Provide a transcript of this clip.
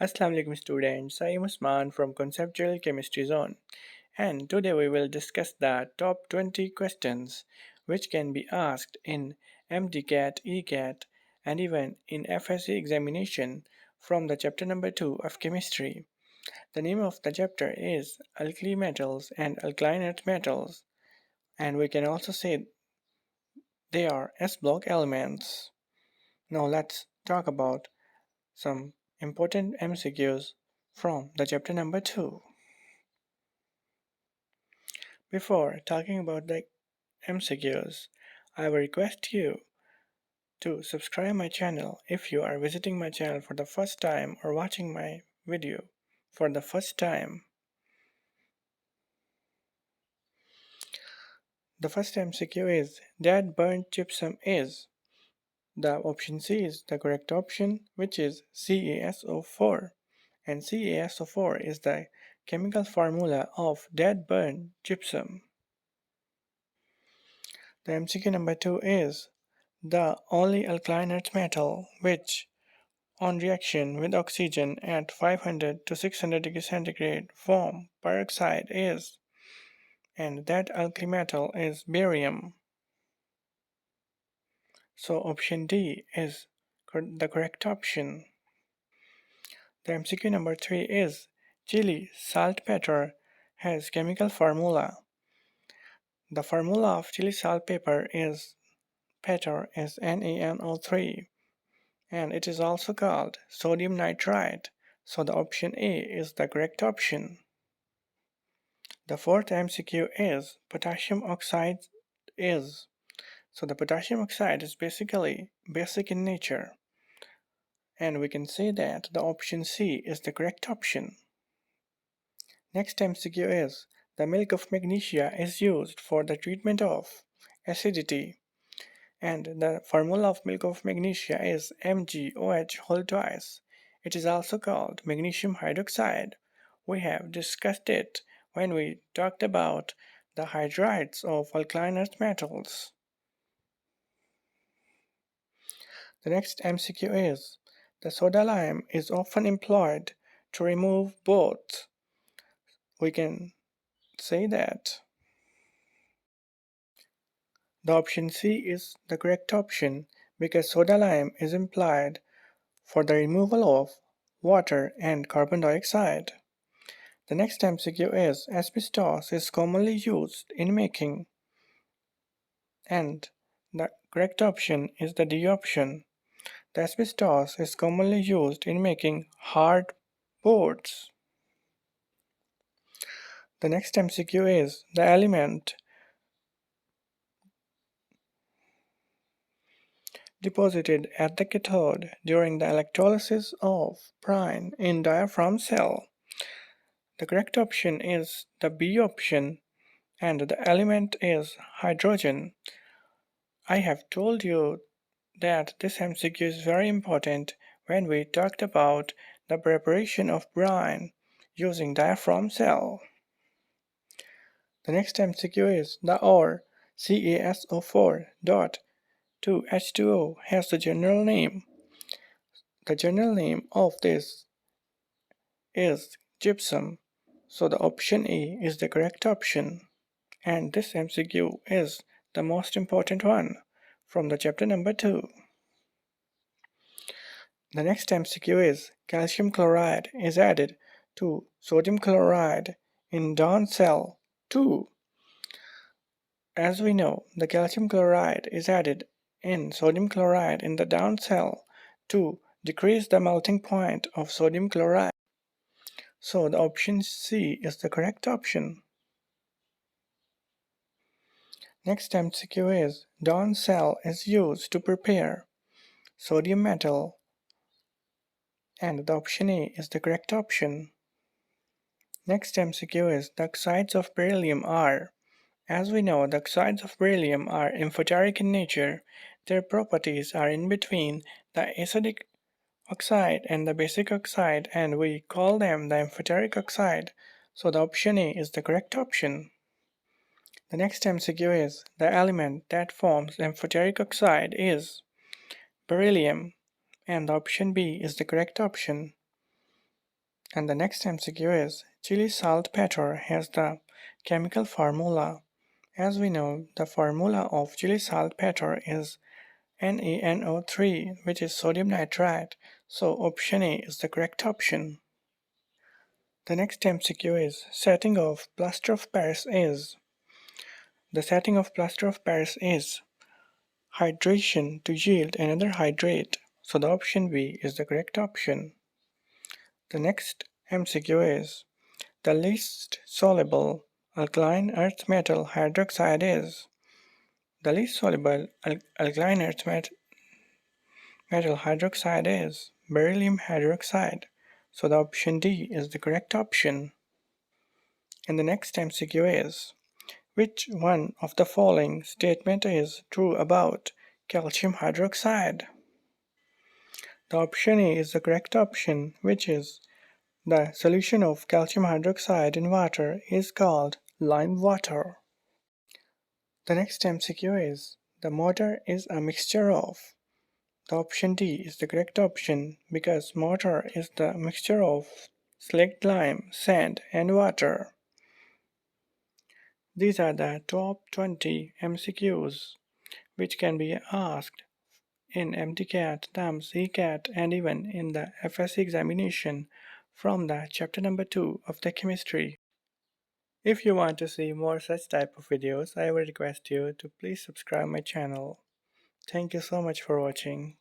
Assalamu alaikum students, I am Usman from Conceptual Chemistry Zone, and today we will discuss the top 20 questions which can be asked in MCQ, Ecat and even in FSC examination from the chapter number 2 of chemistry. The name of the chapter is Alkali Metals and Alkaline Earth Metals, and we can also say they are S-block elements. Now let's talk about some important MCQs from the chapter number 2. Before talking about the MCQs, I will request you to subscribe my channel if you are visiting my channel for the first time or watching my video for the first time. The first MCQ is that burnt gypsum is. The option C is the correct option, which is CaSO4, and CaSO4 is the chemical formula of dead burnt gypsum. The MCQ number 2 is the only alkaline earth metal which, on reaction with oxygen at 500 to 600 degrees centigrade, form peroxide is, and that alkali metal is barium. So option D is the correct option. The MCQ number 3 is chili saltpeter has chemical formula. The formula of chili saltpeter is NaNO3, and it is also called sodium nitrite, so the option A is the correct option. The fourth MCQ is potassium oxide is. So the potassium oxide is basically basic in nature, and we can say that the option C is the correct option. Next MCQ is the milk of magnesia is used for the treatment of acidity, and the formula of milk of magnesia is MgOH whole twice. It is also called magnesium hydroxide. We have discussed it when we talked about the hydrides of alkaline earth metals. The next MCQ is the soda lime is often employed to remove both. We can say that the option C is the correct option because soda lime is employed for the removal of water and carbon dioxide. The next MCQ is asbestos is commonly used in making, and the correct option is the D option. The asbestos is commonly used in making hard boards. The next MCQ is the element deposited at the cathode during the electrolysis of brine in diaphragm cell. The correct option is the B option, and the element is hydrogen. I have told you that this MCQ is very important when we talked about the preparation of brine using diaphragm cell. The next MCQ is the ore CaSO4 dot 2H2O has the general name. The general name of this is gypsum, so the option A is the correct option. And this MCQ is the most important one from the chapter number 2. The next MCQ is calcium chloride is added to sodium chloride in Dawn cell 2. As we know, the calcium chloride is added in sodium chloride in the down cell to decrease the melting point of sodium chloride. So the option C is the correct option. Next MCQ is Dawn cell is used to prepare sodium metal, and the option A is the correct option. Next MCQ is the oxides of beryllium are. As we know, the oxides of beryllium are amphoteric in nature. Their properties are in between the acidic oxide and the basic oxide, and we call them the amphoteric oxide. So the option A is the correct option. The next MCQ is the element that forms amphoteric oxide is beryllium, and the option B is the correct option. And the next MCQ is chili saltpeter has the chemical formula. As we know, the formula of chili saltpeter is NaNO3, which is sodium nitrite, so option A is the correct option. The next MCQ is setting of plaster of Paris is. The setting of plaster of Paris is hydration to yield another hydrate, so the option B is the correct option. The next MCQ is the least soluble alkaline earth metal hydroxide is. The least soluble alkaline earth metal hydroxide is beryllium hydroxide, so the option D is the correct option. And the next MCQ is which one of the following statement is true about calcium hydroxide? The option A is the correct option, which is the solution of calcium hydroxide in water is called lime water. The next MCQ is the mortar is a mixture of. The option D is the correct option because mortar is the mixture of slaked lime, sand, and water. These are the top 20 MCQs which can be asked in MCAT, NAMS, Ecat, and even in the FSC examination from the chapter number 2 of the chemistry. If you want to see more such type of videos, I would request you to please subscribe my channel. Thank you so much for watching.